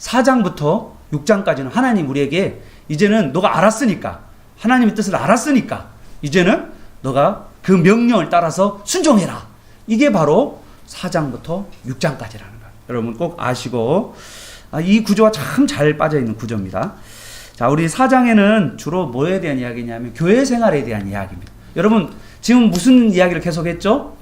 4장부터 6장까지는 하나님 우리에게 이제는 너가 알았으니까, 하나님의 뜻을 알았으니까 이제는 너가 그 명령을 따라서 순종해라. 이게 바로 4장부터 6장까지라는 거예요. 여러분 꼭 아시고, 이 구조가 참 잘 빠져있는 구조입니다. 자, 우리 4장에는 주로 뭐에 대한 이야기냐면 교회 생활에 대한 이야기입니다. 여러분 지금 무슨 이야기를 계속했죠?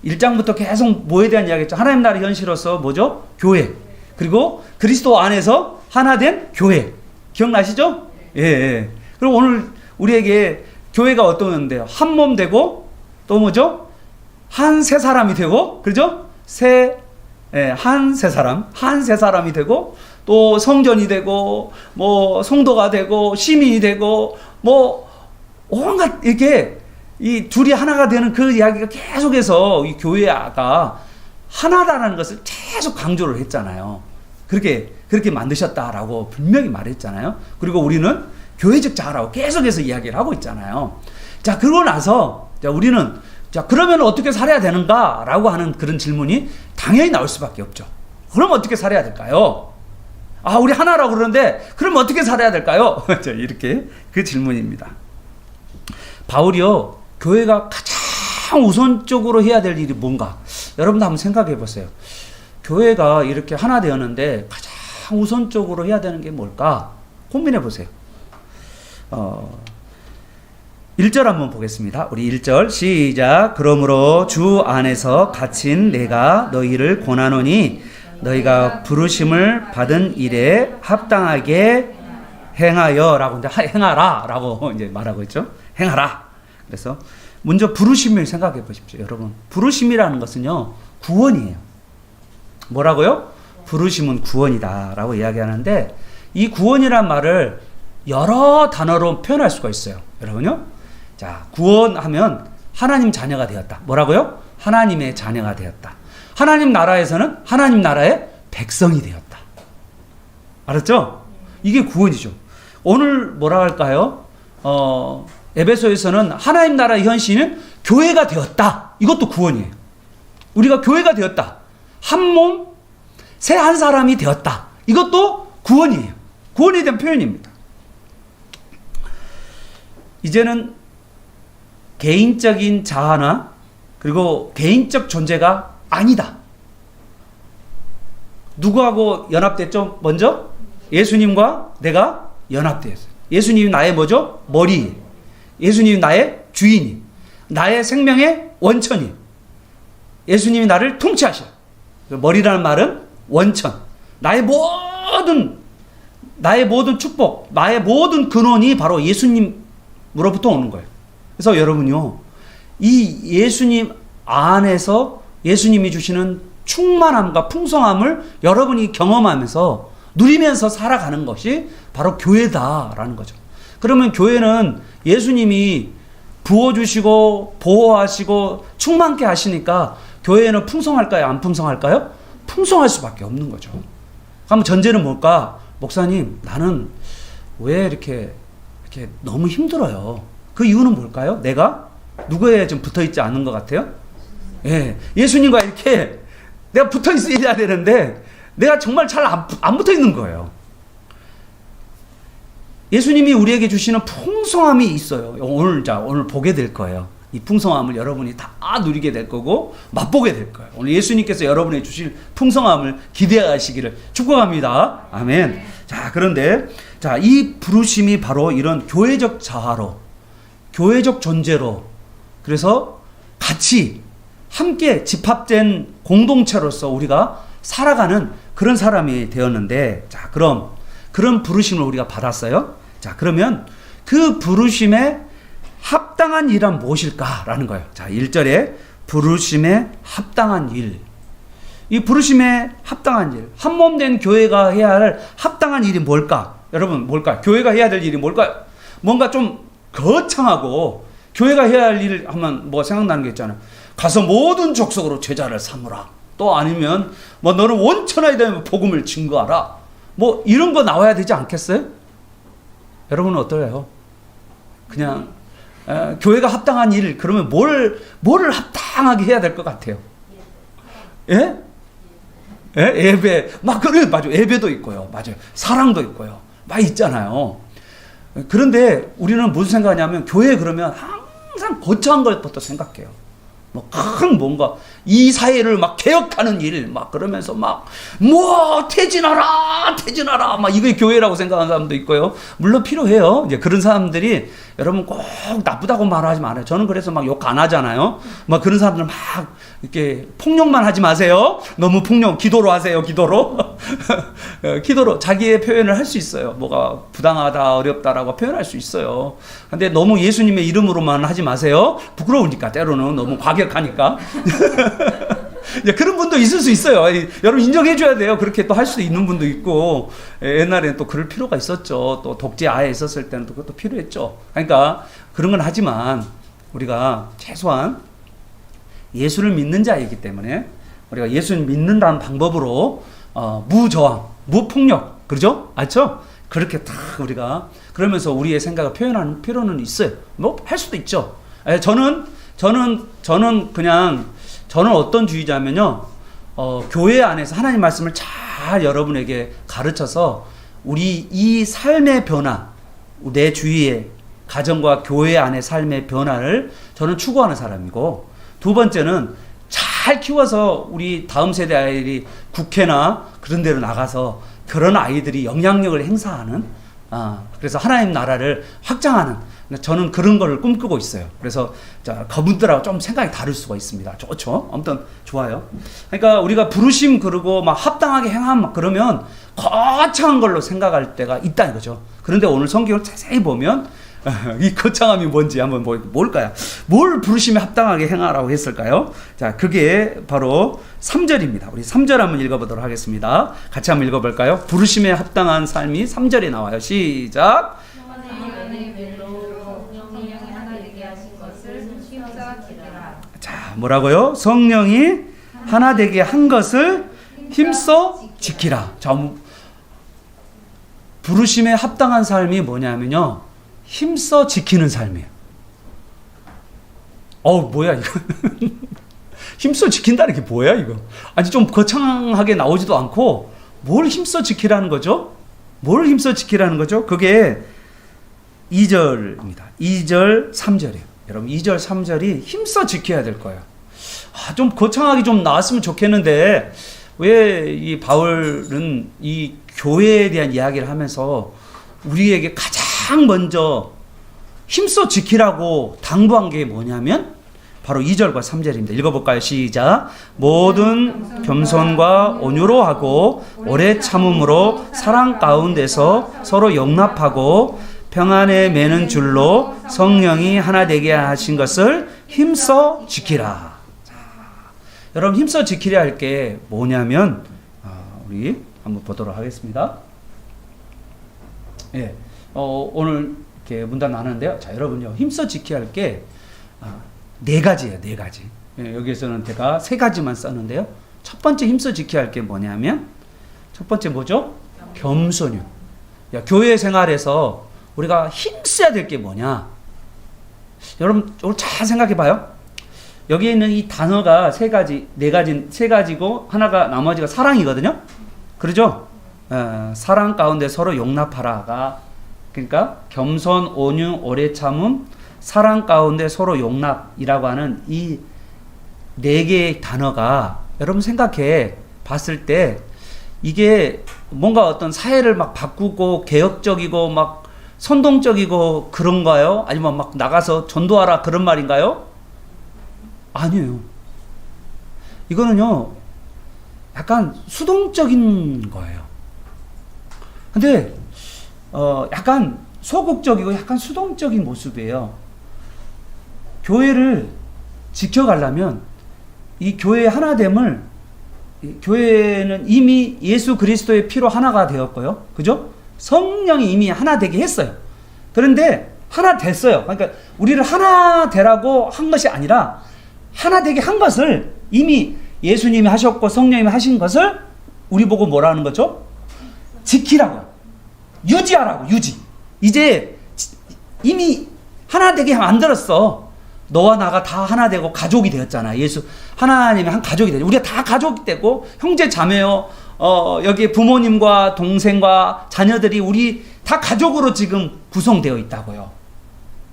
1장부터 계속 뭐에 대한 이야기했죠? 하나님 나라의 현실로서 뭐죠? 교회. 그리고 그리스도 안에서 하나 된 교회. 기억나시죠? 예, 예. 그리고 오늘 우리에게 교회가 어떤 건데요? 한 몸 되고 또 뭐죠? 한 세 사람이 되고, 그죠? 한 세 사람이 되고, 또 성전이 되고, 뭐 성도가 되고, 시민이 되고, 뭐 온갖 이렇게 이 둘이 하나가 되는 그 이야기가 계속해서 이 교회가 하나라는 것을 계속 강조를 했잖아요. 그렇게 만드셨다라고 분명히 말했잖아요. 그리고 우리는 교회적 자아라고 계속해서 이야기를 하고 있잖아요. 자, 그러고 나서 우리는 그러면 어떻게 살아야 되는가라고 하는 그런 질문이 당연히 나올 수밖에 없죠. 그럼 어떻게 살아야 될까요? 우리 하나라고 그러는데 그럼 어떻게 살아야 될까요? 이렇게 그 질문입니다. 바울이요, 교회가 가장 우선적으로 해야 될 일이 뭔가? 여러분도 한번 생각해 보세요. 교회가 이렇게 하나 되었는데 가장 우선적으로 해야 되는 게 뭘까? 고민해 보세요. 1절 한번 보겠습니다. 우리 1절 시작. 그러므로 주 안에서 갇힌 내가 너희를 권하노니 너희가 부르심을 받은 일에 합당하게 행하여라고, 행하라라고 이제 말하고 있죠. 행하라. 그래서 먼저 부르심을 생각해 보십시오, 여러분. 부르심이라는 것은요, 구원이에요. 뭐라고요? 부르심은 구원이다라고 이야기하는데, 이 구원이란 말을 여러 단어로 표현할 수가 있어요, 여러분요. 자, 구원하면 하나님 자녀가 되었다. 뭐라고요? 하나님의 자녀가 되었다. 하나님 나라에서는 하나님 나라의 백성이 되었다. 알았죠? 이게 구원이죠. 오늘 뭐라 할까요? 에베소에서는 하나님 나라의 현실은 교회가 되었다. 이것도 구원이에요. 우리가 교회가 되었다. 한 몸, 새 한 사람이 되었다. 이것도 구원이에요. 구원에 대한 표현입니다. 이제는 개인적인 자아나 그리고 개인적 존재가 아니다. 누구하고 연합됐죠? 먼저 예수님과 내가 연합되었어요. 예수님이 나의 뭐죠? 머리. 예수님이 나의 주인이, 나의 생명의 원천이. 예수님이 나를 통치하셔. 머리라는 말은 원천. 나의 모든 축복, 나의 모든 근원이 바로 예수님으로부터 오는 거예요. 그래서 여러분요, 이 예수님 안에서 예수님이 주시는 충만함과 풍성함을 여러분이 경험하면서 누리면서 살아가는 것이 바로 교회다라는 거죠. 그러면 교회는 예수님이 부어주시고 보호하시고 충만케 하시니까 교회는 풍성할까요? 안 풍성할까요? 풍성할 수밖에 없는 거죠. 그럼 전제는 뭘까? 목사님, 나는 왜 이렇게 너무 힘들어요. 그 이유는 뭘까요? 내가 누구에 좀 붙어있지 않은 것 같아요? 예, 예수님과 이렇게 내가 붙어있어야 되는데 내가 정말 잘 안 붙어있는 거예요. 예수님이 우리에게 주시는 풍성함이 있어요. 오늘 보게 될 거예요. 이 풍성함을 여러분이 다 누리게 될 거고 맛보게 될 거예요. 오늘 예수님께서 여러분에게 주실 풍성함을 기대하시기를 축복합니다. 아멘. 자, 그런데 이 부르심이 바로 이런 교회적 자아로, 교회적 존재로, 그래서 같이 함께 집합된 공동체로서 우리가 살아가는 그런 사람이 되었는데, 자, 그럼 그런 부르심을 우리가 받았어요. 자, 그러면 그 부르심에 합당한 일은 무엇일까라는 거예요. 자, 1절에 부르심에 합당한 일. 이 부르심에 합당한 일. 한 몸 된 교회가 해야 할 합당한 일이 뭘까? 여러분, 뭘까? 교회가 해야 될 일이 뭘까요? 뭔가 좀 거창하고, 교회가 해야 할 일 하면 뭐 생각나는 게 있잖아요. 가서 모든 족속으로 제자를 삼으라. 또 아니면 뭐 너는 원천하에 대한 복음을 증거하라. 뭐 이런 거 나와야 되지 않겠어요? 여러분은 어떠해요? 그냥 교회가 합당한 일, 그러면 뭐를 합당하게 해야 될 것 같아요? 예? 예? 예배 막 그래 맞아요. 예배도 있고요. 맞아요. 사랑도 있고요. 막 있잖아요. 그런데 우리는 무슨 생각하냐면 교회 그러면 항상 거창한 것부터 생각해요. 뭐 큰 뭔가 이 사회를 막 개혁하는 일 막 그러면서 막 뭐 퇴진하라 막 이게 교회라고 생각하는 사람도 있고요. 물론 필요해요. 이제 그런 사람들이 여러분 꼭 나쁘다고 말하지 말아요. 저는 그래서 막 욕 안 하잖아요. 막 그런 사람들은 막 이렇게 폭력만 하지 마세요. 너무 폭력 기도로 하세요. 기도로 자기의 표현을 할 수 있어요. 뭐가 부당하다 어렵다라고 표현할 수 있어요. 근데 너무 예수님의 이름으로만 하지 마세요. 부끄러우니까 때로는 너무 과격하니까. 그런 분도 있을 수 있어요. 여러분 인정해 줘야 돼요. 그렇게 또 할 수도 있는 분도 있고, 옛날에는 또 그럴 필요가 있었죠. 또 독재 아예 있었을 때는 또 그것도 필요했죠. 그러니까 그런 건 하지만 우리가 최소한 예수를 믿는 자이기 때문에 우리가 예수를 믿는다는 방법으로 무저항, 무폭력, 그러죠? 맞죠? 그렇게 다 우리가 그러면서 우리의 생각을 표현하는 필요는 있어요. 뭐 할 수도 있죠. 저는 어떤 주의자면요, 교회 안에서 하나님 말씀을 잘 여러분에게 가르쳐서 우리 이 삶의 변화, 내 주위의 가정과 교회 안의 삶의 변화를 저는 추구하는 사람이고, 두 번째는 잘 키워서 우리 다음 세대 아이들이 국회나 그런 데로 나가서 그런 아이들이 영향력을 행사하는, 그래서 하나님 나라를 확장하는, 저는 그런 걸 꿈꾸고 있어요. 그래서 그분들하고 좀 생각이 다를 수가 있습니다. 좋죠? 아무튼 좋아요. 그러니까 우리가 부르심 그러고 막 합당하게 행함 막 그러면 거창한 걸로 생각할 때가 있다 이거죠. 그런데 오늘 성경을 자세히 보면 이 거창함이 뭔지 한번 뭘까요? 뭘 부르심에 합당하게 행하라고 했을까요? 자, 그게 바로 3절입니다. 우리 3절 한번 읽어보도록 하겠습니다. 같이 한번 읽어볼까요? 부르심에 합당한 삶이 3절에 나와요. 시작. 자, 뭐라고요? 성령이 하나 되게 한 것을 힘써 지키라. 자, 부르심에 합당한 삶이 뭐냐면요, 힘써 지키는 삶이에요. 뭐야 이거. 힘써 지킨다는 게 뭐야 이거. 아니 좀 거창하게 나오지도 않고 뭘 힘써 지키라는 거죠? 뭘 힘써 지키라는 거죠? 그게 2절입니다. 2절 3절이에요. 여러분 2절 3절이 힘써 지켜야 될 거예요. 좀 거창하게 좀 나왔으면 좋겠는데 왜 이 바울은 이 교회에 대한 이야기를 하면서 우리에게 가장 먼저 힘써 지키라고 당부한 게 뭐냐면 바로 2절과 3절입니다. 읽어볼까요? 시작. 모든 겸손과 온유로 하고 오래 참음으로 사랑 가운데서 서로 용납하고 평안에 매는 줄로 성령이 하나 되게 하신 것을 힘써 지키라. 자, 여러분 힘써 지키려 할 게 뭐냐면 우리 한번 보도록 하겠습니다. 예, 오늘 이렇게 문단 나누는데요. 자, 여러분요, 힘써 지켜야 할 게 네 가지예요. 네 가지. 예, 여기에서는 제가 세 가지만 썼는데요. 첫 번째 힘써 지켜야 할 게 뭐냐면 첫 번째 뭐죠? 겸손이요. 교회 생활에서 우리가 힘써야 될 게 뭐냐? 여러분 오늘 잘 생각해봐요. 여기에 있는 이 단어가 세 가지고 하나가 나머지가 사랑이거든요. 그러죠? 사랑 가운데 서로 용납하라가, 그러니까 겸손, 온유, 오래 참음, 사랑 가운데 서로 용납이라고 하는 이 네 개의 단어가 여러분 생각해 봤을 때 이게 뭔가 어떤 사회를 막 바꾸고 개혁적이고 막 선동적이고 그런가요? 아니면 막 나가서 전도하라 그런 말인가요? 아니에요. 이거는요, 약간 수동적인 거예요. 근데 약간 소극적이고 약간 수동적인 모습이에요. 교회를 지켜가려면 이 교회의 하나됨을, 교회는 이미 예수 그리스도의 피로 하나가 되었고요. 그죠? 성령이 이미 하나 되게 했어요. 그런데 하나 됐어요. 그러니까 우리를 하나 되라고 한 것이 아니라 하나 되게 한 것을 이미 예수님이 하셨고 성령님이 하신 것을 우리 보고 뭐라 하는 거죠? 지키라고. 유지하라고. 유지. 이제 이미 하나 되게 만들었어. 너와 나가 다 하나 되고 가족이 되었잖아. 예수 하나님의 한 가족이 되죠. 우리가 다 가족이 되고 형제 자매요. 여기 부모님과 동생과 자녀들이 우리 다 가족으로 지금 구성되어 있다고요.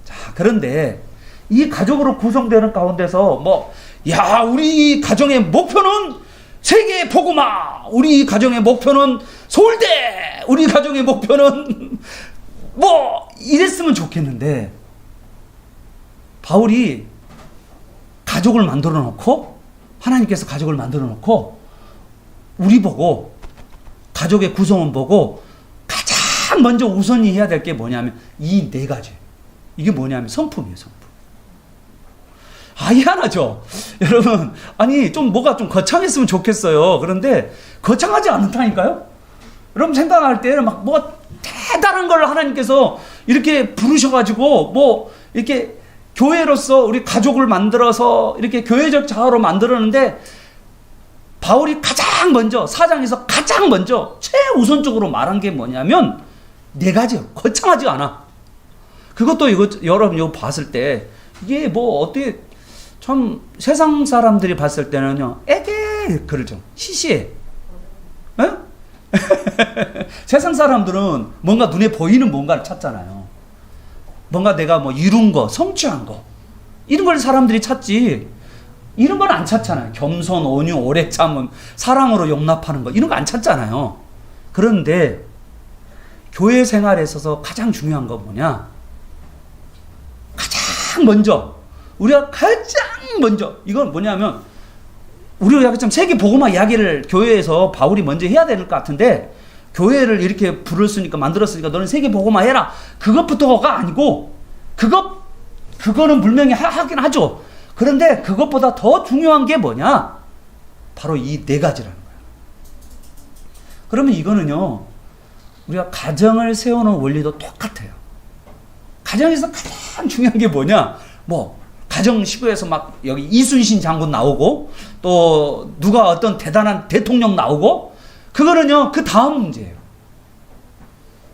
자, 그런데 이 가족으로 구성되는 가운데서 야, 우리 가정의 목표는 세계 복음화. 우리 가정의 목표는 서울대. 우리 가정의 목표는 이랬으면 좋겠는데 바울이 가족을 만들어 놓고 하나님께서 가족을 만들어 놓고 우리 보고 가족의 구성원 보고 가장 먼저 우선이 해야 될 게 뭐냐면 이 네 가지. 이게 뭐냐면 성품이에요. 성품. 희한하죠? 여러분, 아니 좀 뭐가 좀 거창했으면 좋겠어요. 그런데 거창하지 않다니까요. 여러분 생각할 때는 막 뭐가 대단한 걸 하나님께서 이렇게 부르셔가지고 이렇게 교회로서 우리 가족을 만들어서 이렇게 교회적 자아로 만들었는데 바울이 가장 먼저 4장에서 가장 먼저 최우선적으로 말한 게 뭐냐면 네 가지요. 거창하지 않아. 그것도 여러분 이거 봤을 때 이게 어떻게 참 세상 사람들이 봤을 때는요. 그러죠. 시시해. 에? 세상 사람들은 뭔가 눈에 보이는 뭔가를 찾잖아요. 뭔가 내가 이룬 거, 성취한 거 이런 걸 사람들이 찾지 이런 건 안 찾잖아요. 겸손, 온유, 오래 참음, 사랑으로 용납하는 거 이런 거 안 찾잖아요. 그런데 교회 생활에 있어서 가장 중요한 거 뭐냐? 가장 먼저 우리가 가장 먼저 이건 뭐냐면 우리가 참 세계 복음화 이야기를 교회에서 바울이 먼저 해야 될 것 같은데 교회를 이렇게 부르으니까 만들었으니까 너는 세계 복음화 해라. 그것부터가 아니고 그거는 분명히 하긴 하죠. 그런데 그것보다 더 중요한 게 뭐냐? 바로 이 네 가지라는 거예요. 그러면 이거는요. 우리가 가정을 세우는 원리도 똑같아요. 가정에서 가장 중요한 게 뭐냐? 가정 시구에서 여기 이순신 장군 나오고 또 누가 어떤 대단한 대통령 나오고 그거는요. 그 다음 문제예요.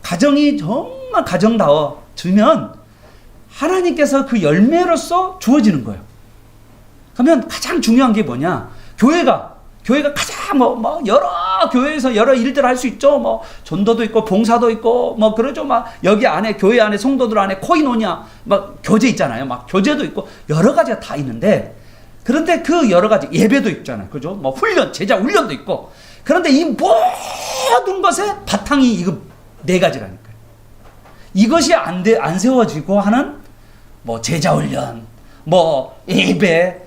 가정이 정말 가정다워지면 하나님께서 그 열매로서 주어지는 거예요. 그러면 가장 중요한 게 뭐냐? 교회가 가장 여러 교회에서 여러 일들을 할 수 있죠. 전도도 있고 봉사도 있고 그러죠. 여기 안에 교회 안에 성도들 안에 코이노냐 교제 있잖아요. 교제도 있고 여러 가지가 다 있는데 그런데 그 여러 가지 예배도 있잖아요. 그죠? 훈련, 제자 훈련도 있고 그런데 이 모든 것의 바탕이 이거 네 가지라니까요. 이것이 안 세워지고 하는 제자 훈련, 예배,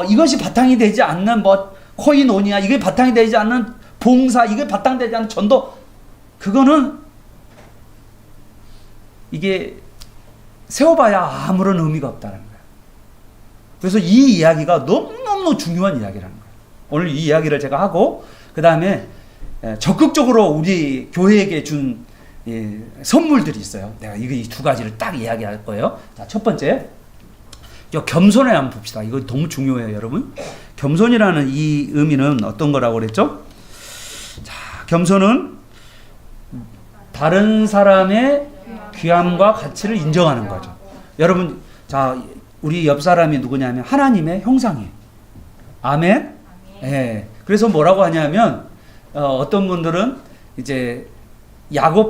이것이 바탕이 되지 않는 코이노니아 이게 바탕이 되지 않는 봉사 이게 바탕되지 않는 전도 그거는 이게 세워봐야 아무런 의미가 없다는 거예요. 그래서 이 이야기가 너무너무 중요한 이야기라는 거예요. 오늘 이 이야기를 제가 하고 그 다음에 적극적으로 우리 교회에게 준 선물들이 있어요. 내가 이 두 가지를 딱 이야기할 거예요. 자, 첫 번째 겸손을 한번 봅시다. 이거 너무 중요해요, 여러분. 겸손이라는 이 의미는 어떤 거라고 그랬죠? 자, 겸손은 다른 사람의 귀함과 가치를 인정하는 거죠. 여러분, 자, 우리 옆 사람이 누구냐면 하나님의 형상이에요. 아멘? 예. 그래서 뭐라고 하냐면 어떤 분들은 이제 야곱이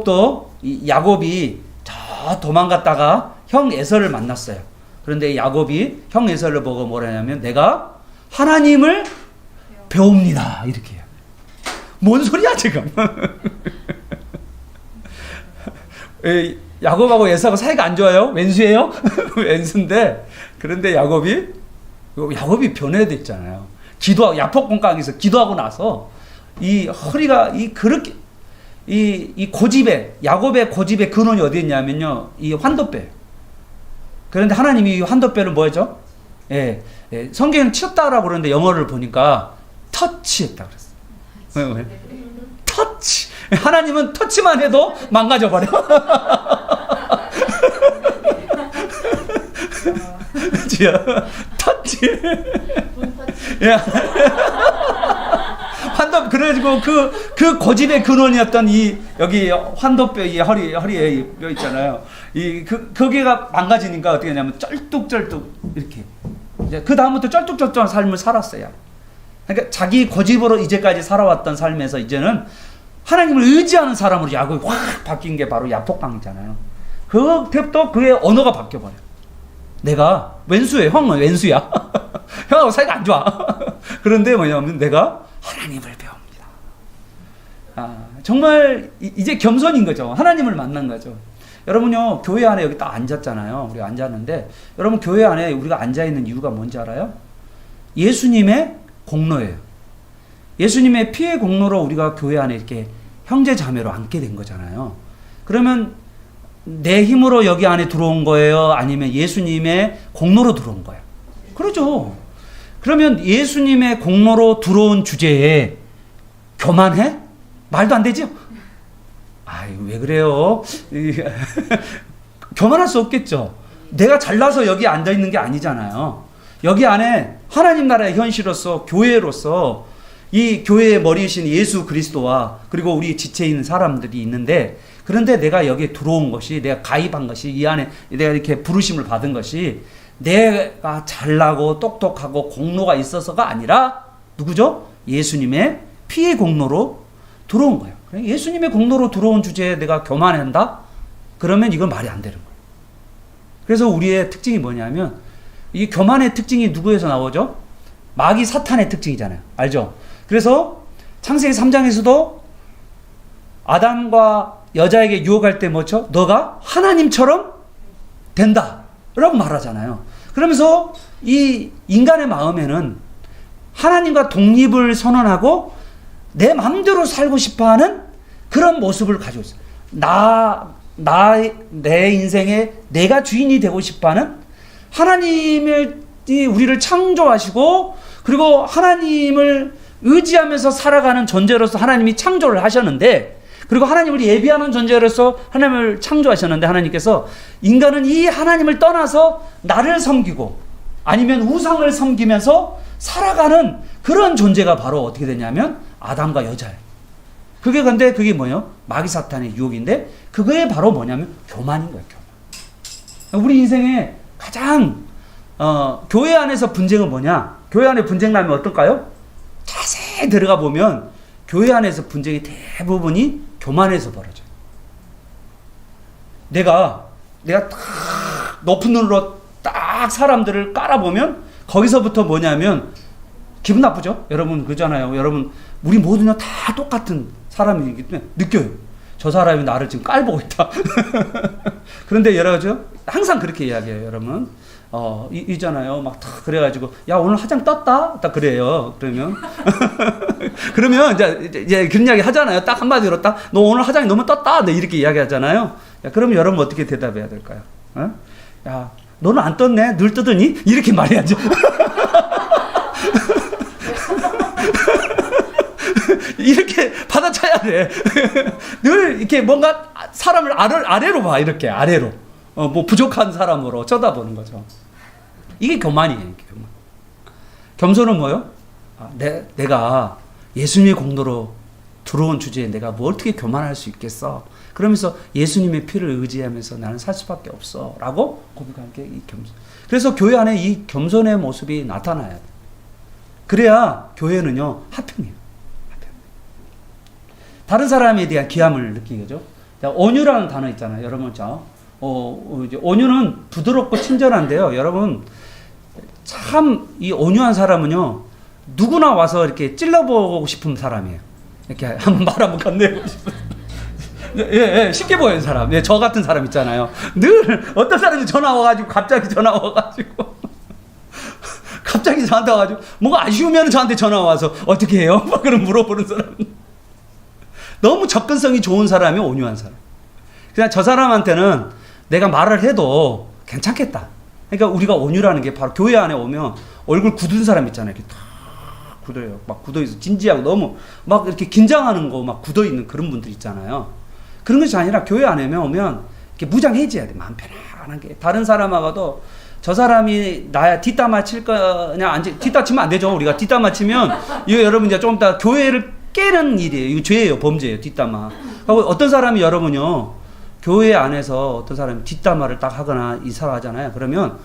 저 도망갔다가 형 에서를 만났어요. 그런데 야곱이 형 에서를 보고 뭐라 하냐면 내가 하나님을 배웁니다. 이렇게 해요. 뭔 소리야 지금. 야곱하고 에서가 사이가 안 좋아요? 왼수예요? 왼수인데 그런데 야곱이 변해됐잖아요. 기도하고 야복강에서 기도하고 나서 이 허리가 그렇게 이 고집에 야곱의 고집의 근원이 어디 있냐면요. 이 환도뼈. 그런데 하나님이 이 환도뼈를 뭐였죠? 성경은 치었다라고 그러는데 영어를 보니까 터치했다 그랬어요. 왜? 터치. 하나님은 터치만 해도 망가져 버려. 터치. 그래가지고 그 고집의 근원이었던 이 여기 환도뼈 이 허리에 뼈 있잖아요. 거기가 망가지니까 어떻게 하냐면 쩔뚝쩔뚝 이렇게. 이제 그 다음부터 쩔뚝쩔뚝한 삶을 살았어요. 그러니까 자기 고집으로 이제까지 살아왔던 삶에서 이제는 하나님을 의지하는 사람으로 야곱이 확 바뀐 게 바로 야복강이잖아요. 그때부터 그의 언어가 바뀌어버려요. 내가 왼수예요. 형은 왼수야. 형하고 사이가 안 좋아. 그런데 뭐냐면 내가 하나님을 배웁니다. 정말 이제 겸손인 거죠. 하나님을 만난 거죠. 여러분요, 교회 안에 여기 딱 앉았잖아요. 우리가 앉았는데 여러분 교회 안에 우리가 앉아있는 이유가 뭔지 알아요? 예수님의 공로예요. 예수님의 피의 공로로 우리가 교회 안에 이렇게 형제 자매로 앉게 된 거잖아요. 그러면 내 힘으로 여기 안에 들어온 거예요? 아니면 예수님의 공로로 들어온 거예요? 그러죠. 그러면 예수님의 공로로 들어온 주제에 교만해? 말도 안 되죠? 왜 그래요? 교만할 수 없겠죠. 내가 잘나서 여기 앉아있는 게 아니잖아요. 여기 안에 하나님 나라의 현실로서 교회로서 이 교회의 머리이신 예수 그리스도와 그리고 우리 지체에 있는 사람들이 있는데, 그런데 내가 여기에 들어온 것이, 내가 가입한 것이, 이 안에 내가 이렇게 부르심을 받은 것이 내가 잘나고 똑똑하고 공로가 있어서가 아니라 누구죠? 예수님의 피의 공로로 들어온 거예요. 예수님의 공로로 들어온 주제에 내가 교만한다? 그러면 이건 말이 안 되는 거예요. 그래서 우리의 특징이 뭐냐면, 이 교만의 특징이 누구에서 나오죠? 마귀 사탄의 특징이잖아요. 알죠? 그래서 창세기 3장에서도 아담과 여자에게 유혹할 때 뭐죠? 너가 하나님처럼 된다 라고 말하잖아요. 그러면서 이 인간의 마음에는 하나님과 독립을 선언하고 내 마음대로 살고 싶어하는 그런 모습을 가지고 있어요. 내 인생에 내가 주인이 되고 싶어하는, 하나님이 우리를 창조하시고 그리고 하나님을 의지하면서 살아가는 존재로서 하나님이 창조를 하셨는데, 그리고 하나님을 예비하는 존재로서 하나님을 창조하셨는데, 하나님께서 인간은 이 하나님을 떠나서 나를 섬기고 아니면 우상을 섬기면서 살아가는 그런 존재가 바로 어떻게 되냐면 아담과 여자예요. 근데 그게 뭐예요? 마귀 사탄의 유혹인데, 그게 바로 뭐냐면 교만인 거예요. 교만. 우리 인생에 가장 교회 안에서 분쟁은 뭐냐? 교회 안에 분쟁 나면 어떨까요? 자세히 들어가 보면 교회 안에서 분쟁이 대부분이 교만에서 벌어져요. 내가 딱 높은 눈으로 딱 사람들을 깔아보면 거기서부터 뭐냐면 기분 나쁘죠? 여러분 그러잖아요. 여러분 우리 모두는 다 똑같은 사람이기 때문에 느껴요. 저 사람이 나를 지금 깔보고 있다. 그런데 여러분 항상 그렇게 이야기해요. 여러분 있잖아요. 막 다 그래가지고 야 오늘 화장 떴다? 딱 그래요. 그러면 이제 그런 이야기 하잖아요. 딱 한마디로 딱 너 오늘 화장이 너무 떴다. 네, 이렇게 이야기 하잖아요. 야, 그러면 여러분 어떻게 대답해야 될까요? 야 너는 안 떴네? 늘 뜨더니? 이렇게 말해야죠. 이렇게 받아쳐야 돼. 늘 이렇게 뭔가 사람을 아래로 봐. 이렇게 아래로. 뭐 부족한 사람으로 쳐다보는 거죠. 이게 교만이에요. 교만. 겸손은 뭐요? 내가 예수님의 공로로 들어온 주제에 내가 뭐 어떻게 교만할 수 있겠어? 그러면서 예수님의 피를 의지하면서 나는 살 수밖에 없어. 라고 고백하는 게 이 겸손. 그래서 교회 안에 이 겸손의 모습이 나타나요. 그래야 교회는요, 화평해요. 다른 사람에 대한 귀함을 느끼죠. 온유라는 단어 있잖아요. 여러분, 이제 온유는 부드럽고 친절한데요. 여러분, 참 이 온유한 사람은요, 누구나 와서 이렇게 찔러보고 싶은 사람이에요. 이렇게 한번 말 한번 건네고 싶은. 예, 쉽게 보이는 사람. 예, 저 같은 사람 있잖아요. 늘 어떤 사람이 갑자기 전화 와가지고 갑자기 저한테 와가지고 뭔가 아쉬우면 저한테 전화 와서 어떻게 해요? 막 그런 물어보는 사람. 너무 접근성이 좋은 사람이 온유한 사람. 그냥 저 사람한테는 내가 말을 해도 괜찮겠다. 그러니까 우리가 온유라는 게 바로 교회 안에 오면 얼굴 굳은 사람 있잖아요. 이렇게 다 굳어요. 막 굳어있어. 진지하고 너무 막 이렇게 긴장하는 거 막 굳어있는 그런 분들 있잖아요. 그런 것이 아니라 교회 안에 오면 이렇게 무장해져야 돼. 마음 편안하게. 다른 사람하고도 저 사람이 나야 뒷담화 칠 거냐, 뒷담화 치면 안 되죠. 우리가 뒷담화 치면, 이거 여러분 이제 좀 이따 교회를 깨는 일이에요. 이거 죄예요. 범죄예요. 뒷담화. 어떤 사람이 여러분요, 교회 안에서 어떤 사람이 뒷담화를 딱 하거나 이사하잖아요. 그러면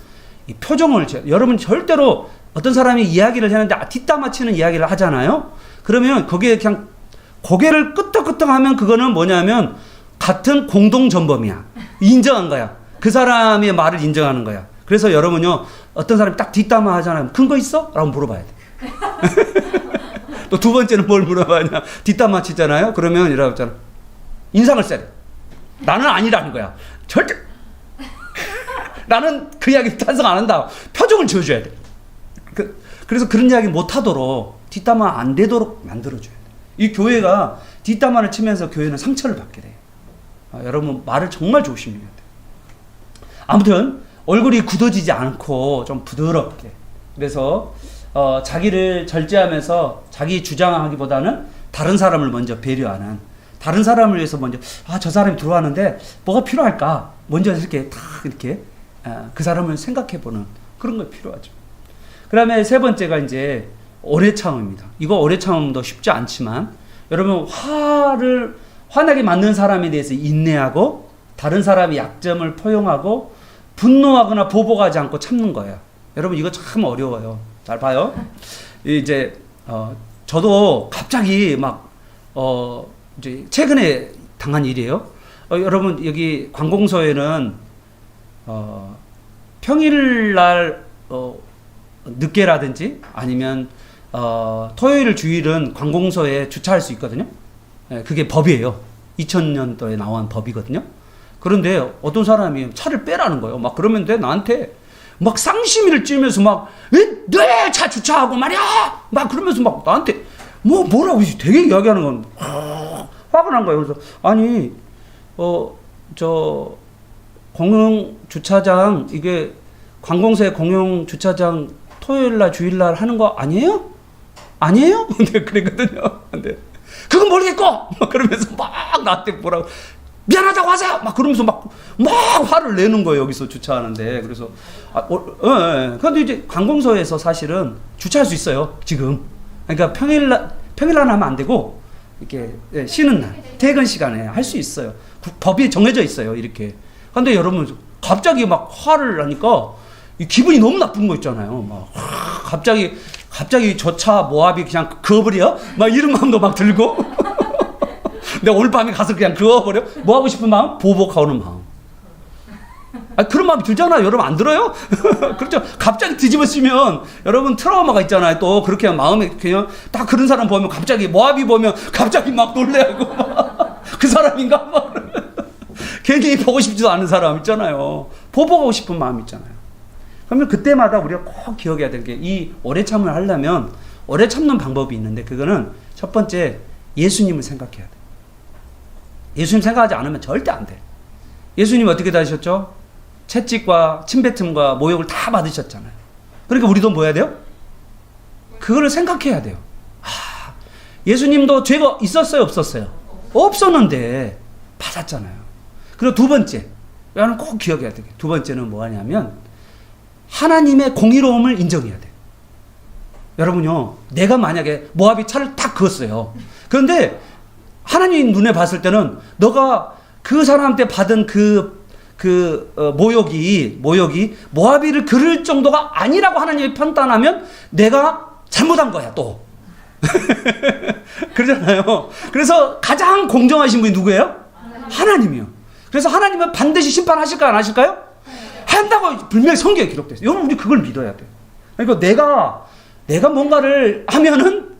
이 표정을, 여러분 절대로 어떤 사람이 이야기를 했는데 뒷담화 치는 이야기를 하잖아요. 그러면 거기에 그냥 고개를 끄덕끄덕 하면 그거는 뭐냐면 같은 공동 전범이야. 인정한 거야. 그 사람의 말을 인정하는 거야. 그래서 여러분요, 어떤 사람이 딱 뒷담화 하잖아요. 근거 있어? 라고 물어봐야 돼. 또 두 번째는 뭘 물어봐냐. 뒷담화 치잖아요. 그러면 이라고 했잖아. 인상을 써야 돼. 나는 아니라는 거야. 절대. 나는 그 이야기 찬성 안 한다. 표정을 지어줘야 돼. 그래서 그런 이야기 못 하도록, 뒷담화 안 되도록 만들어줘야 돼. 이 교회가 뒷담화를 치면서 교회는 상처를 받게 돼요. 여러분, 말을 정말 조심해야 돼. 아무튼, 얼굴이 굳어지지 않고 좀 부드럽게. 그래서, 자기를 절제하면서 자기 주장하기보다는 다른 사람을 먼저 배려하는, 다른 사람을 위해서 먼저, 저 사람이 들어왔는데 뭐가 필요할까? 먼저 이렇게 탁 이렇게, 그 사람을 생각해 보는 그런 거 필요하죠. 그 다음에 세 번째가 이제 오래 참음입니다. 이거 오래 참음도 쉽지 않지만, 여러분, 화나게 만든 사람에 대해서 인내하고, 다른 사람의 약점을 포용하고, 분노하거나 보복하지 않고 참는 거예요. 여러분, 이거 참 어려워요. 잘 봐요. 이제, 저도 갑자기 이제 최근에 당한 일이에요. 여러분, 여기 관공서에는, 평일날, 늦게라든지 아니면, 토요일 주일은 관공서에 주차할 수 있거든요. 그게 법이에요. 2000년도에 나온 법이거든요. 그런데 어떤 사람이 차를 빼라는 거예요. 막 그러면 돼, 나한테. 막 쌍시미를 찌면서 내 차 주차하고 말이야! 막 그러면서 막 나한테 뭐라고 되게 이야기하는 건 화가 난 거예요. 그래서, 아니, 공용 주차장, 이게 관공서의 공용 주차장 토요일날, 주일날 하는 거 아니에요? 아니에요? 근데 그랬거든요. 근데 그건 모르겠고! 막 그러면서 막 나한테 뭐라고, 미안하다고 하세요! 막 그러면서 막 화를 내는 거예요. 여기서 주차하는데. 그래서, 근데 이제 관공서에서 사실은 주차할 수 있어요. 지금. 그러니까 평일날 하면 안 되고, 이렇게 쉬는 날, 퇴근 시간에 할 수 있어요. 법이 정해져 있어요. 이렇게. 근데 여러분, 갑자기 막 화를 하니까 기분이 너무 나쁜 거 있잖아요. 막, 갑자기 저 차 모압이 그냥 그어버려? 막 이런 마음도 막 들고. 내가 오늘 밤에 가서 그냥 그어버려? 뭐 하고 싶은 마음? 보복하는 마음. 그런 마음이 들잖아요. 여러분, 안 들어요? 그렇죠. 갑자기 뒤집어쓰면 여러분 트라우마가 있잖아요. 또 그렇게 마음에 그냥 딱 그런 사람 보면 갑자기 모압이 보면 갑자기 막 놀래하고 그 사람인가? 막 괜히 보고 싶지도 않은 사람 있잖아요. 보복하고 싶은 마음 있잖아요. 그러면 그때마다 우리가 꼭 기억해야 될 게, 이 오래 참을 하려면 오래 참는 방법이 있는데, 그거는 첫 번째, 예수님을 생각해야 돼. 예수님 생각하지 않으면 절대 안 돼. 예수님 어떻게 다니셨죠? 채찍과 침뱉음과 모욕을 다 받으셨잖아요. 그러니까 우리도 뭐 해야 돼요? 그거를 생각해야 돼요. 예수님도 죄가 있었어요, 없었어요? 없었는데 받았잖아요. 그리고 두 번째, 이거는 꼭 기억해야 돼요. 두 번째는 뭐 하냐면, 하나님의 공의로움을 인정해야 돼. 여러분요, 내가 만약에 모압이 차를 딱 그었어요. 그런데 하나님 눈에 봤을 때는 너가 그 사람한테 받은 모욕이 모압이를 그를 정도가 아니라고 하나님이 판단하면 내가 잘못한 거야, 또. 그러잖아요. 그래서 가장 공정하신 분이 누구예요? 하나님이요. 그래서 하나님은 반드시 심판하실까요, 안 하실까요? 한다고 분명히 성경에 기록되어 있어요. 여러분, 우리 그걸 믿어야 돼요. 그러니까 내가 뭔가를 하면은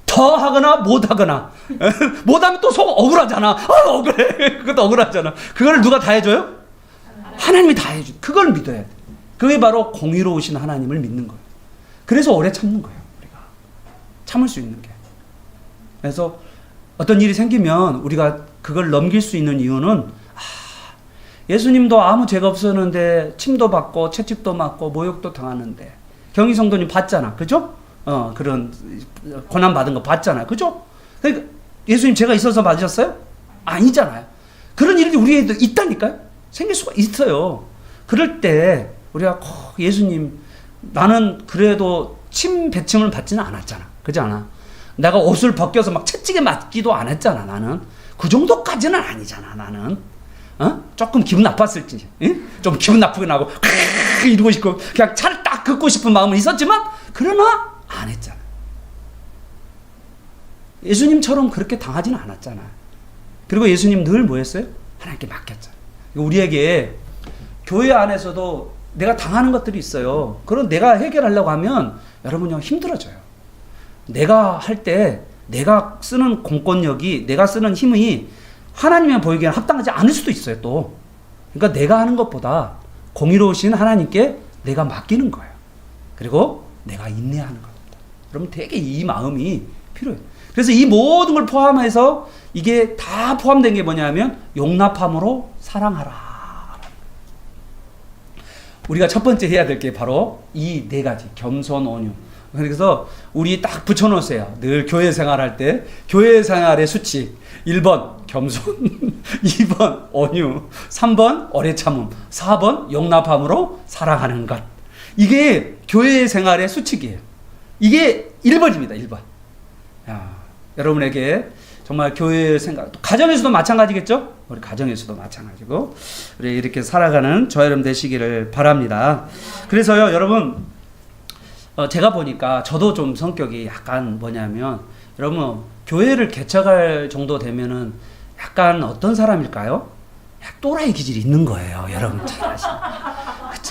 더 하거나 못 하거나, 못하면 또 속 억울하잖아. 억울해. 그것도 억울하잖아. 그걸 누가 다 해줘요? 하나님이 다 해줘. 그걸 믿어야 돼. 그게 바로 공의로우신 하나님을 믿는 거예요. 그래서 오래 참는 거예요. 우리가 참을 수 있는 게. 그래서 어떤 일이 생기면 우리가 그걸 넘길 수 있는 이유는, 예수님도 아무 죄가 없었는데 침도 받고 채찍도 맞고 모욕도 당하는데, 경희 성도님 봤잖아, 그죠? 그런 고난 받은 거 봤잖아, 그죠? 그러니까 예수님 죄가 있어서 맞으셨어요? 아니잖아요. 그런 일이 우리에도 있다니까요. 생길 수가 있어요. 그럴 때 우리가 예수님, 나는 그래도 배침을 받지는 않았잖아, 그지 않아? 내가 옷을 벗겨서 막 채찍에 맞기도 안 했잖아. 나는 그 정도까지는 아니잖아. 나는 조금 기분 나빴을지, 좀 기분 나쁘게 나고 이러고 싶고 그냥 차를 딱 긋고 싶은 마음은 있었지만 그러나 안 했잖아. 예수님처럼 그렇게 당하지는 않았잖아. 그리고 예수님 늘 뭐 했어요? 하나님께 맡겼잖아. 우리에게 교회 안에서도 내가 당하는 것들이 있어요. 그럼 내가 해결하려고 하면 여러분요 힘들어져요. 내가 할 때 내가 쓰는 공권력이, 내가 쓰는 힘이 하나님이 보이기에는 합당하지 않을 수도 있어요. 또 그러니까 내가 하는 것보다 공의로우신 하나님께 내가 맡기는 거예요. 그리고 내가 인내하는 겁니다. 여러분 되게 이 마음이 필요해요. 그래서 이 모든 걸 포함해서 이게 다 포함된 게 뭐냐면 용납함으로 사랑하라. 우리가 첫 번째 해야 될 게 바로 이 네 가지, 겸손, 온유. 그래서 우리 딱 붙여놓으세요. 늘 교회 생활할 때 교회 생활의 수칙 1번 겸손, 2번 온유, 3번 오래 참음, 4번 용납함으로 사랑하는 것. 이게 교회 생활의 수칙이에요. 이게 1번입니다. 1번. 여러분에게 정말 교회 생각, 가정에서도 마찬가지겠죠? 우리 가정에서도 마찬가지고 우리 이렇게 살아가는 저와 여러분 되시기를 바랍니다. 그래서요 여러분 제가 보니까 저도 좀 성격이 약간 뭐냐면 여러분 교회를 개척할 정도 되면은 약간 어떤 사람일까요? 또라이 기질이 있는 거예요. 여러분 잘 아시죠?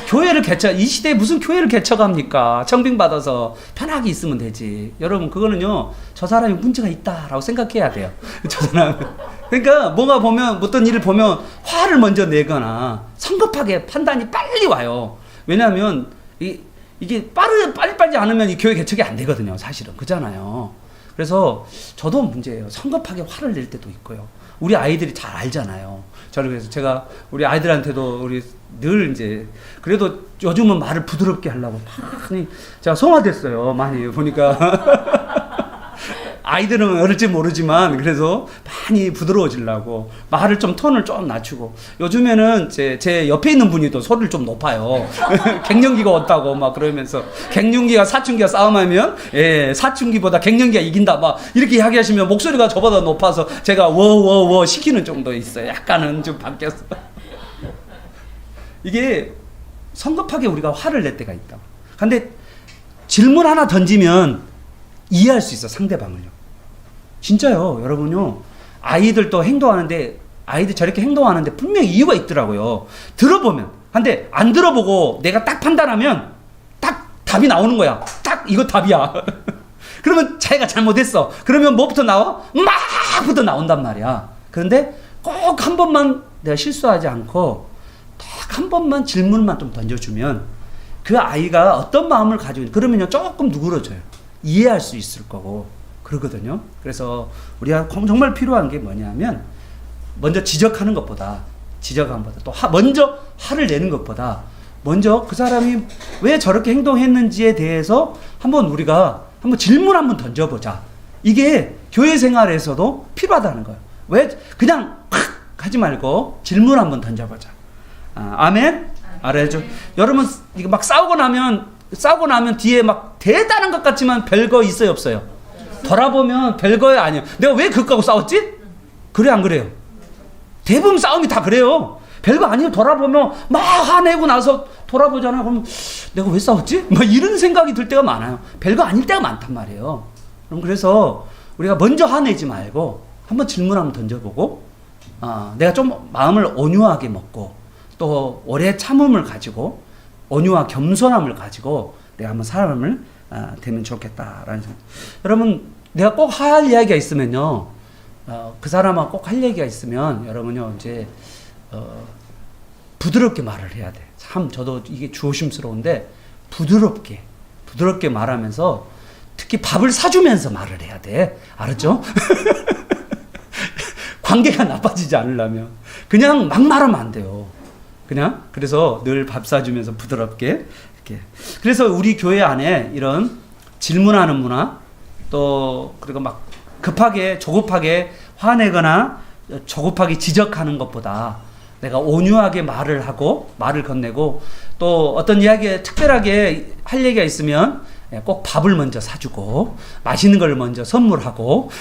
교회를 개척, 이 시대에 무슨 교회를 개척합니까? 청빙 받아서 편하게 있으면 되지. 여러분 그거는요 저 사람이 문제가 있다라고 생각해야 돼요. 저 사람. 그러니까 뭔가 보면 어떤 일을 보면 화를 먼저 내거나 성급하게 판단이 빨리 와요. 왜냐하면 이게 빨리 않으면 이 교회 개척이 안 되거든요. 사실은 그잖아요. 그래서 저도 문제예요. 성급하게 화를 낼 때도 있고요. 우리 아이들이 잘 알잖아요. 저는 그래서 제가 우리 아이들한테도 우리 늘 이제 그래도 요즘은 말을 부드럽게 하려고 많이 제가 성화됐어요. 많이 보니까 아이들은 어릴지 모르지만 그래서 많이 부드러워지려고 말을 좀 톤을 좀 낮추고 요즘에는 제 옆에 있는 분이 또 소리를 좀 높아요. 갱년기가 왔다고 막 그러면서 갱년기가 사춘기가 싸움하면 사춘기보다 갱년기가 이긴다 막 이렇게 이야기하시면 목소리가 저보다 높아서 제가 워워워 시키는 정도 있어요. 약간은 좀 바뀌었어. 이게 성급하게 우리가 화를 낼 때가 있다. 근데 질문 하나 던지면 이해할 수 있어 상대방을요. 진짜요. 여러분요. 아이들도 행동하는데 아이들 저렇게 행동하는데 분명히 이유가 있더라고요. 들어보면. 근데 안 들어보고 내가 딱 판단하면 딱 답이 나오는 거야. 딱 이거 답이야. 그러면 자기가 잘못했어. 그러면 뭐부터 나와? 막부터 나온단 말이야. 그런데 꼭 한 번만 내가 실수하지 않고 딱 한 번만 질문만 좀 던져주면 그 아이가 어떤 마음을 가지고 있는지 그러면요 조금 누그러져요. 이해할 수 있을 거고 그러거든요. 그래서 우리가 정말 필요한 게 뭐냐면 먼저 지적하는 것보다 또 먼저 화를 내는 것보다 먼저 그 사람이 왜 저렇게 행동했는지에 대해서 우리가 질문 한번 던져보자. 이게 교회 생활에서도 필요하다는 거예요. 왜 그냥 확 하지 말고 질문 한번 던져보자. 아멘? 알아야죠. 여러분 이거 막 싸우고 나면 뒤에 막 대단한 것 같지만 별거 있어요 없어요? 돌아보면 별거야 아니에요. 내가 왜 그거하고 싸웠지? 그래 안 그래요? 대부분 싸움이 다 그래요. 별거 아니에요. 돌아보면 막 화내고 나서 돌아보잖아요. 그럼 내가 왜 싸웠지? 막 이런 생각이 들 때가 많아요. 별거 아닐 때가 많단 말이에요. 그럼 그래서 우리가 먼저 화내지 말고 한번 질문 한번 던져보고 내가 좀 마음을 온유하게 먹고 또 오래 참음을 가지고 온유와 겸손함을 가지고 내가 한번 사람을 되면 좋겠다라는 생각. 여러분 내가 꼭 할 이야기가 있으면요 그 사람하고 꼭 할 얘기가 있으면 여러분요 이제 부드럽게 말을 해야 돼. 참 저도 이게 조심스러운데 부드럽게 말하면서 특히 밥을 사주면서 말을 해야 돼. 알았죠? 관계가 나빠지지 않으려면 그냥 막 말하면 안 돼요. 그냥 그래서 늘 밥 사주면서 부드럽게 이렇게. 그래서 우리 교회 안에 이런 질문하는 문화 또 그리고 막 조급하게 화내거나 조급하게 지적하는 것보다 내가 온유하게 말을 건네고 또 어떤 이야기에 특별하게 할 얘기가 있으면 꼭 밥을 먼저 사주고 맛있는 걸 먼저 선물하고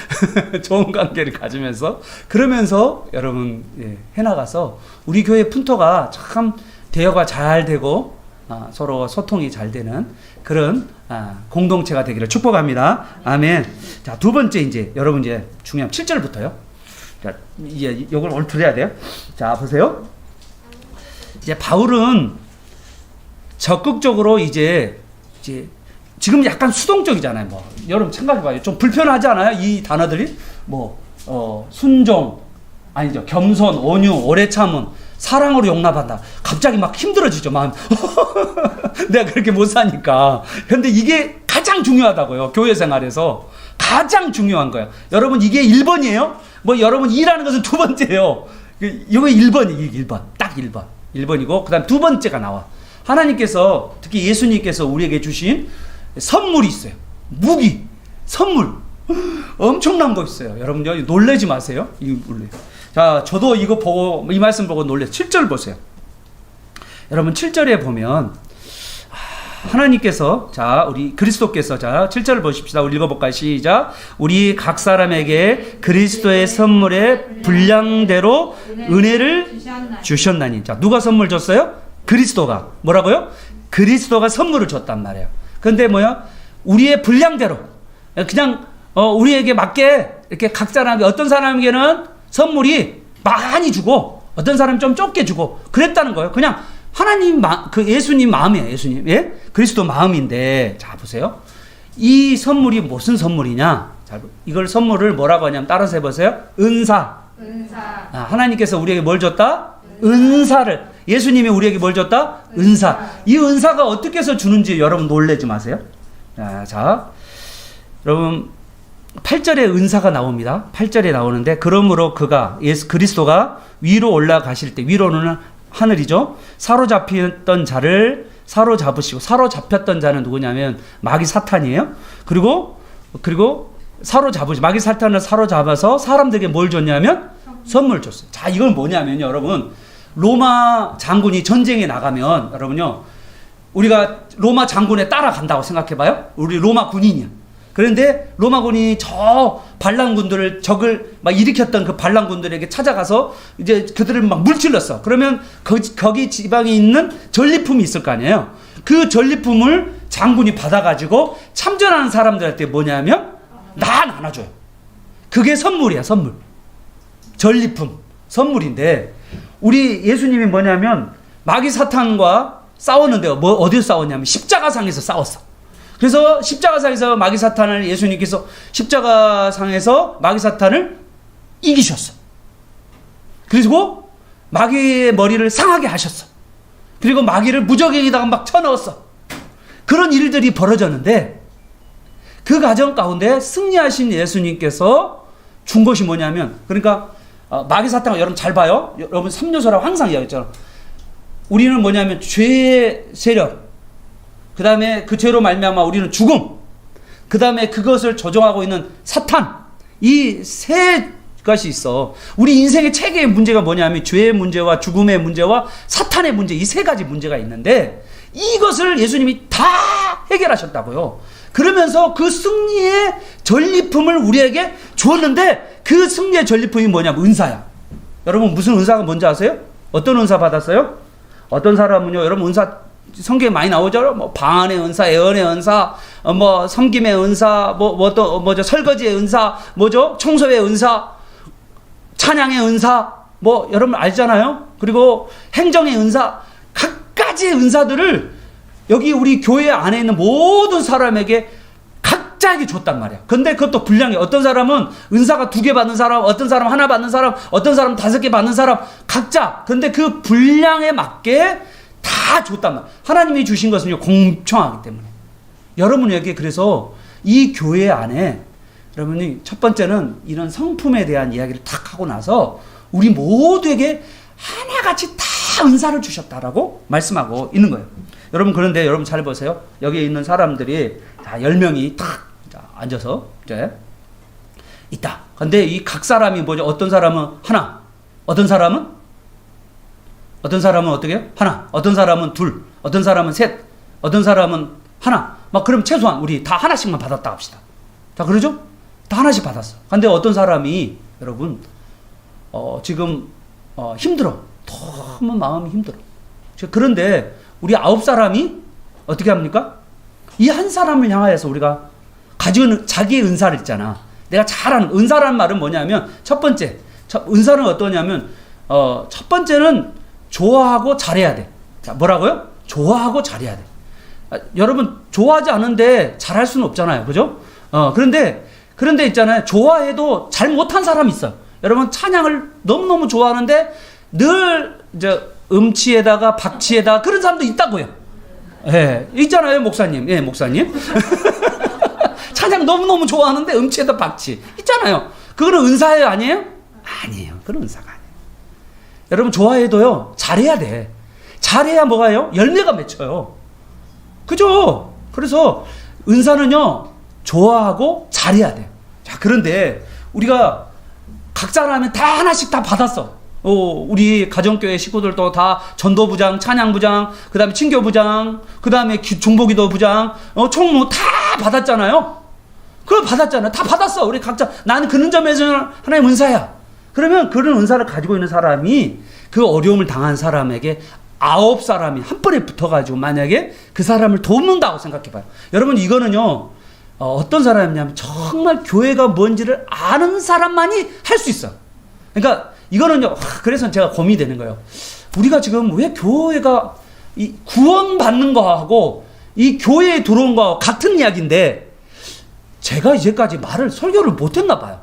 좋은 관계를 가지면서 그러면서 여러분 해나가서 우리 교회 풍토가 참 대화가 잘 되고 서로 소통이 잘 되는 그런 공동체가 되기를 축복합니다. 아멘. 자, 두 번째 이제 여러분 이제 중요한 7절부터요. 자, 이제 이걸 오늘 들어야 돼요. 자, 보세요. 이제 바울은 적극적으로 이제 지금 약간 수동적이잖아요. 뭐 여러분 생각해봐요. 좀 불편하지 않아요? 이 단어들이 순종 아니죠. 겸손, 온유, 오래 참음, 사랑으로 용납한다. 갑자기 막 힘들어지죠, 마음. 내가 그렇게 못 사니까. 근데 이게 가장 중요하다고요. 교회 생활에서 가장 중요한 거예요. 여러분 이게 1번이에요. 뭐 여러분 일하는 것은 두 번째예요. 이거 1번이 1번, 딱 1번. 1번이고 그다음 두 번째가 나와. 하나님께서 특히 예수님께서 우리에게 주신 선물이 있어요. 무기, 선물. 엄청난 거 있어요. 여러분 놀라지 마세요. 자, 저도 이거 보고 이 말씀 보고 놀래. 7절 보세요. 여러분 7절에 보면 하나님께서 우리 그리스도께서 7절을 보십시다. 우리 읽어볼까요? 시작. 우리 각 사람에게 그리스도의 선물의 분량대로 은혜를 주셨나니. 자, 누가 선물 줬어요? 그리스도가. 뭐라고요? 그리스도가 선물을 줬단 말이에요. 근데 뭐야? 우리의 분량대로 그냥 우리에게 맞게 이렇게 각 사람에게 어떤 사람에게는 선물이 많이 주고 어떤 사람은 좀 적게 주고 그랬다는 거예요. 그냥 하나님 그 예수님 마음이에요. 예수님 그리스도 마음인데 자 보세요. 이 선물이 무슨 선물이냐? 이걸 선물을 뭐라고 하냐면 따라서 해보세요. 은사. 하나님께서 우리에게 뭘 줬다? 은사를. 예수님이 우리에게 뭘 줬다? 은사. 이 은사가 어떻게 해서 주는지 여러분 놀라지 마세요. 자, 여러분 8절에 은사가 나옵니다. 8절에 나오는데 그러므로 그리스도가 위로 올라가실 때 위로는 하늘이죠. 사로잡혔던 자를 사로잡으시고 사로잡혔던 자는 누구냐면 마귀 사탄이에요. 그리고 마귀 사탄을 사로잡아서 사람들에게 뭘 줬냐면 선물 줬어요. 자, 이건 뭐냐면요, 여러분. 로마 장군이 전쟁에 나가면 여러분요, 우리가 로마 장군에 따라간다고 생각해봐요. 우리 로마 군인이야. 그런데 로마 군이 저 반란군들을 적을 막 일으켰던 그 반란군들에게 찾아가서 이제 그들을 막 물질렀어. 그러면 거기 지방에 있는 전리품이 있을 거 아니에요. 그 전리품을 장군이 받아가지고 참전하는 사람들한테 뭐냐면 다 나눠줘요. 그게 선물이야, 선물. 전리품, 선물인데 우리 예수님이 뭐냐면 마귀 사탄과 싸웠는데요. 어디서 싸웠냐면 십자가상에서 싸웠어. 그래서 십자가상에서 마귀 사탄을 예수님께서 십자가상에서 마귀 사탄을 이기셨어. 그리고 마귀의 머리를 상하게 하셨어. 그리고 마귀를 무적에다가 막 쳐넣었어. 그런 일들이 벌어졌는데 그 과정 가운데 승리하신 예수님께서 준 것이 뭐냐면 그러니까 마귀 사탄을 여러분 잘 봐요. 여러분 3요소라고 항상 이야기했잖아. 우리는 뭐냐면 죄의 세력, 그 다음에 그 죄로 말미암아 우리는 죽음, 그 다음에 그것을 조종하고 있는 사탄, 이 세 가지 있어. 우리 인생의 체계의 문제가 뭐냐면 죄의 문제와 죽음의 문제와 사탄의 문제, 이 세 가지 문제가 있는데 이것을 예수님이 다 해결하셨다고요. 그러면서 그 승리의 전리품을 우리에게 주었는데 그 승리의 전리품이 뭐냐면 은사야. 여러분 무슨 은사가 뭔지 아세요? 어떤 은사 받았어요? 어떤 사람은요, 여러분 은사 성경에 많이 나오죠. 뭐 방언의 은사, 예언의 은사, 뭐 섬김의 은사, 뭐죠 설거지의 은사, 뭐죠 청소의 은사, 찬양의 은사, 뭐 여러분 알잖아요. 그리고 행정의 은사, 각가지의 은사들을 여기 우리 교회 안에 있는 모든 사람에게 각자에게 줬단 말이야. 근데 그것도 분량이 어떤 사람은 은사가 2개 받는 사람, 어떤 사람 하나 받는 사람, 어떤 사람 5개 받는 사람 각자. 근데 그 분량에 맞게 다 줬단 말이야. 하나님이 주신 것은 공평하기 때문에. 여러분에게 그래서 이 교회 안에 여러분이 첫 번째는 이런 성품에 대한 이야기를 탁 하고 나서 우리 모두에게 하나같이 다 은사를 주셨다라고 말씀하고 있는 거예요. 여러분 그런데 여러분 잘 보세요. 여기 있는 사람들이 다 10명이 탁 앉아서 이제 있다. 근데 이 각 사람이 뭐죠? 어떤 사람은 하나, 어떤 사람은 어떻게 해요? 하나, 어떤 사람은 둘, 어떤 사람은 셋, 어떤 사람은 하나, 막 그럼 최소한 우리 다 하나씩만 받았다 합시다. 자, 그러죠? 다 하나씩 받았어. 근데 어떤 사람이 여러분 지금 힘들어. 너무 마음이 힘들어. 그런데 우리 9사람이 어떻게 합니까? 이 한 사람을 향하여서 우리가 가지고 있는 자기의 은사를 있잖아. 내가 잘하는 은사라는 말은 뭐냐면 첫 번째 은사는 어떠냐면 첫 번째는 좋아하고 잘해야 돼. 자, 뭐라고요? 좋아하고 잘해야 돼. 여러분 좋아하지 않은데 잘할 수는 없잖아요. 그죠? 그런데 있잖아요. 좋아해도 잘 못한 사람이 있어. 여러분 찬양을 너무너무 좋아하는데 늘 이제 음치에다가 박치에다가 그런 사람도 있다고요. 예, 있잖아요, 목사님. 예, 목사님. 찬양 너무너무 좋아하는데 음치에다 박치. 있잖아요. 그거는 은사예요, 아니에요? 아니에요. 그건 은사가 아니에요. 여러분 좋아해도요, 잘해야 돼. 잘해야 뭐가요? 열매가 맺혀요. 그죠? 그래서 은사는요, 좋아하고 잘해야 돼. 자, 그런데 우리가 각자라면 다 하나씩 다 받았어. 우리 가정교회 식구들도 다 전도부장, 찬양부장, 그 다음에 친교부장, 그 다음에 중보기도부장, 총무 다 받았잖아요. 그걸 받았잖아요. 다 받았어. 우리 각자. 나는 그런 점에서는 하나님 은사야. 그러면 그런 은사를 가지고 있는 사람이 그 어려움을 당한 사람에게 9사람이 한 번에 붙어가지고 만약에 그 사람을 돕는다고 생각해봐요. 여러분 이거는요, 어떤 사람이냐면 정말 교회가 뭔지를 아는 사람만이 할 수 있어. 그러니까 이거는요, 그래서 제가 고민이 되는 거예요. 우리가 지금 왜 교회가 이 구원받는 거하고 이 교회에 들어온 거하고 같은 이야기인데 제가 이제까지 설교를 못했나 봐요.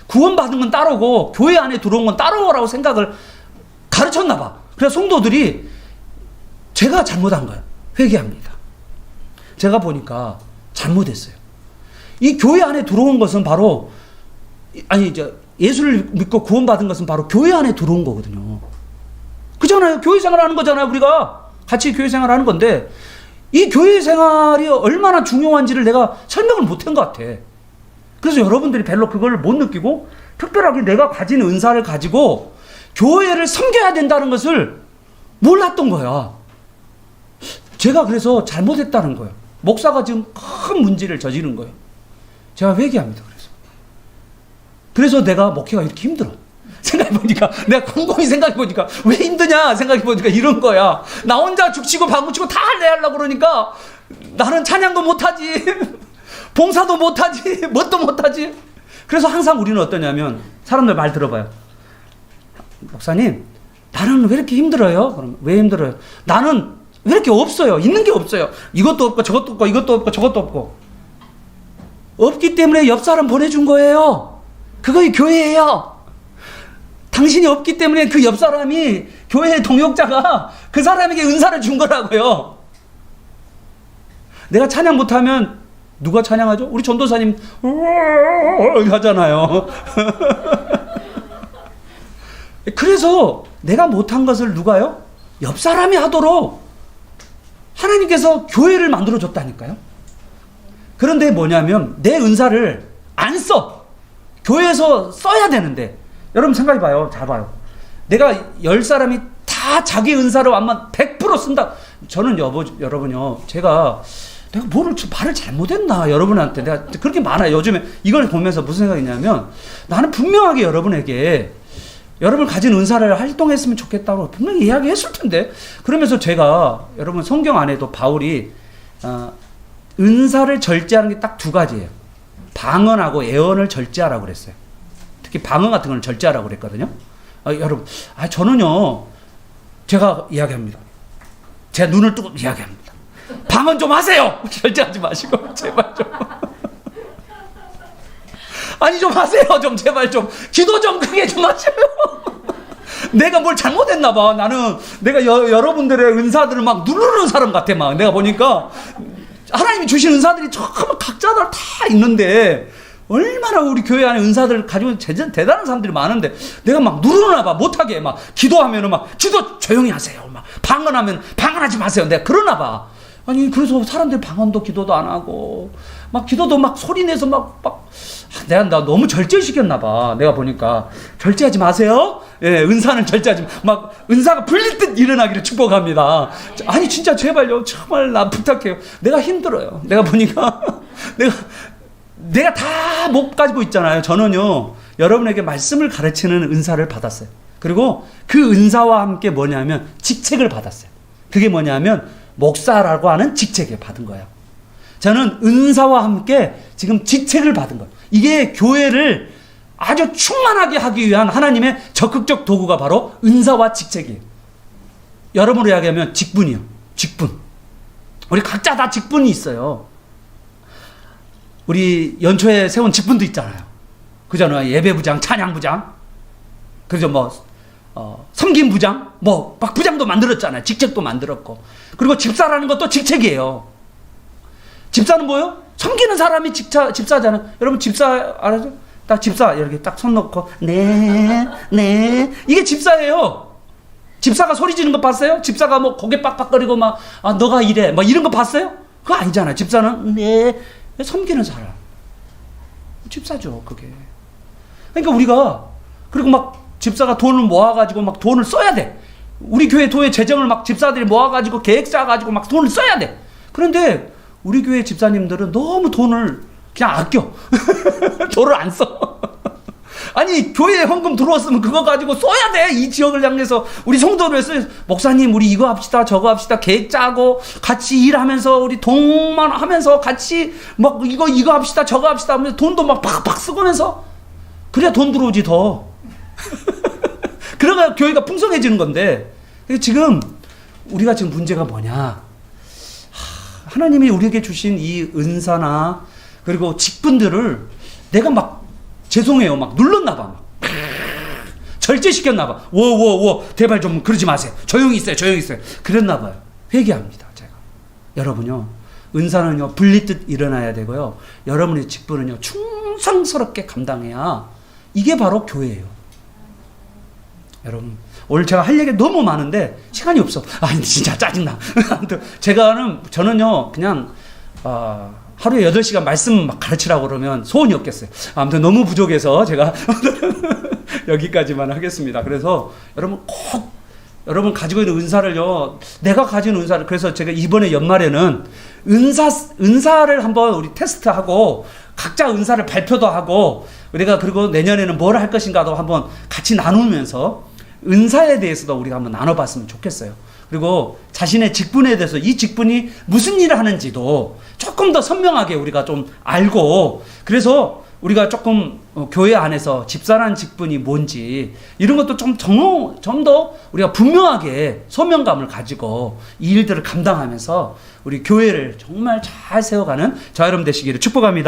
구원받은 건 따로고 교회 안에 들어온 건 따로라고 생각을 가르쳤나 봐. 그래서 성도들이 제가 잘못한 거예요. 회개합니다. 제가 보니까 잘못했어요. 이 교회 안에 들어온 것은 바로 예수를 믿고 구원받은 것은 바로 교회 안에 들어온 거거든요. 그잖아요. 교회 생활하는 거잖아요. 우리가 같이 교회 생활하는 건데 이 교회 생활이 얼마나 중요한지를 내가 설명을 못한 것 같아. 그래서 여러분들이 별로 그걸 못 느끼고 특별하게 내가 가진 은사를 가지고 교회를 섬겨야 된다는 것을 몰랐던 거야. 제가 그래서 잘못했다는 거예요. 목사가 지금 큰 문제를 저지른 거예요. 제가 회개합니다. 그래서 내가 목회가 이렇게 힘들어. 생각해보니까, 내가 곰곰이 생각해보니까, 왜 힘드냐 생각해보니까 이런 거야. 나 혼자 죽치고 방구치고 다 하려고 그러니까, 나는 찬양도 못하지, 봉사도 못하지, 뭣도 못하지. 그래서 항상 우리는 어떠냐면, 사람들 말 들어봐요. 목사님, 나는 왜 이렇게 힘들어요? 그러면, 왜 힘들어요? 나는 왜 이렇게 없어요? 있는 게 없어요. 이것도 없고, 저것도 없고, 이것도 없고, 저것도 없고. 없기 때문에 옆 사람 보내준 거예요. 그거이 교회예요. 당신이 없기 때문에 그 옆 사람이 교회의 동역자가 그 사람에게 은사를 준 거라고요. 내가 찬양 못하면 누가 찬양하죠? 우리 전도사님 하잖아요. 그래서 내가 못한 것을 누가요? 옆 사람이 하도록 하나님께서 교회를 만들어줬다니까요. 그런데 뭐냐면 내 은사를 안 써. 교회에서 써야 되는데 여러분 생각해봐요. 잘 봐요. 내가 10사람이 다 자기 은사를 아마 100% 쓴다. 저는 여러분요, 내가 말을 잘못했나 여러분한테 내가 그렇게 많아요. 요즘에 이걸 보면서 무슨 생각이냐면 나는 분명하게 여러분에게 여러분 가진 은사를 활동했으면 좋겠다고 분명히 이야기했을 텐데. 그러면서 제가 여러분 성경 안에도 바울이 은사를 절제하는 게 딱 2가지예요. 방언하고 예언을 절제하라고 그랬어요. 특히 방언 같은 걸 절제하라고 그랬거든요. 여러분, 저는요, 제가 이야기합니다. 제 눈을 뜨고 이야기합니다. 방언 좀 하세요! 절제하지 마시고, 제발 좀. 아니, 좀 하세요. 좀, 제발 좀. 기도 좀 크게 좀 하세요. 내가 뭘 잘못했나 봐. 나는 내가 여러분들의 은사들을 막 누르는 사람 같아, 막. 내가 보니까. 하나님이 주신 은사들이 정말 각자들 다 있는데 얼마나 우리 교회 안에 은사들을 가지고 대단한 사람들이 많은데 내가 막 누르나 봐. 못하게 막 기도하면은 막 기도 조용히 하세요. 막 방언하면 방언하지 마세요. 내가 그러나 봐. 아니 그래서 사람들 방언도 기도도 안 하고 막 기도도 막 소리 내서 나 너무 절제시켰나 봐. 내가 보니까 절제하지 마세요. 예, 은사는 절제하지 막 은사가 불릴 듯 일어나기를 축복합니다. 아니 진짜 제발요. 정말 나 부탁해요. 내가 힘들어요. 내가 보니까 내가 다 못 가지고 있잖아요. 저는요. 여러분에게 말씀을 가르치는 은사를 받았어요. 그리고 그 은사와 함께 뭐냐면 직책을 받았어요. 그게 뭐냐면 목사라고 하는 직책을 받은 거예요. 저는 은사와 함께 지금 직책을 받은 거예요. 이게 교회를 아주 충만하게 하기 위한 하나님의 적극적 도구가 바로 은사와 직책이에요. 여러분으로 이야기하면 직분이요. 직분. 우리 각자 다 직분이 있어요. 우리 연초에 세운 직분도 있잖아요. 그잖아요. 예배부장, 찬양부장. 그죠? 섬김부장. 막 부장도 만들었잖아요. 직책도 만들었고. 그리고 집사라는 것도 직책이에요. 집사는 뭐예요? 섬기는 사람이 집사잖아요. 여러분 집사 알아요? 딱 집사 이렇게 딱 손 놓고 네. 이게 집사예요. 집사가 소리 지르는 거 봤어요? 집사가 고개 빡빡거리고 너가 이래 이런 거 봤어요? 그거 아니잖아요. 집사는 네. 섬기는 사람. 집사죠, 그게. 그러니까 우리가 그리고 집사가 돈을 모아가지고 돈을 써야 돼. 우리 교회 재정을 집사들이 모아가지고 계획 짜가지고 돈을 써야 돼. 그런데 우리 교회 집사님들은 너무 돈을 그냥 아껴. 돈을 안 써. 아니 교회에 헌금 들어왔으면 그거 가지고 써야 돼. 이 지역을 향해서 우리 성도를 해서 목사님 우리 이거 합시다 저거 합시다 계획 짜고 같이 일하면서 우리 동만 하면서 같이 이거 합시다 저거 합시다 하면서 돈도 팍팍 쓰고면서 그래야 돈 들어오지 더. 그러면 교회가 풍성해지는 건데 지금 우리가 지금 문제가 뭐냐. 하나님이 우리에게 주신 이 은사나 그리고 직분들을 내가 죄송해요. 눌렀나 봐. 절제시켰나 봐. 대발 좀 그러지 마세요. 조용히 있어요. 그랬나 봐요. 회개합니다. 제가. 여러분요. 은사는요. 불리듯 일어나야 되고요. 여러분의 직분은요. 충성스럽게 감당해야 이게 바로 교회예요. 여러분 오늘 제가 할 얘기 너무 많은데 시간이 없어. 진짜 짜증나. 저는요. 그냥 하루에 8시간 말씀 가르치라고 그러면 소원이 없겠어요. 아무튼 너무 부족해서 제가 여기까지만 하겠습니다. 그래서 여러분 가지고 있는 은사를요. 내가 가진 은사를 그래서 제가 이번에 연말에는 은사를 한번 우리 테스트하고 각자 은사를 발표도 하고 우리가 그리고 내년에는 뭘 할 것인가도 한번 같이 나누면서 은사에 대해서도 우리가 한번 나눠봤으면 좋겠어요. 그리고 자신의 직분에 대해서 이 직분이 무슨 일을 하는지도 조금 더 선명하게 우리가 좀 알고 그래서 우리가 조금 교회 안에서 집사라는 직분이 뭔지 이런 것도 좀 더 우리가 분명하게 소명감을 가지고 이 일들을 감당하면서 우리 교회를 정말 잘 세워가는 저와 여러분 되시기를 축복합니다.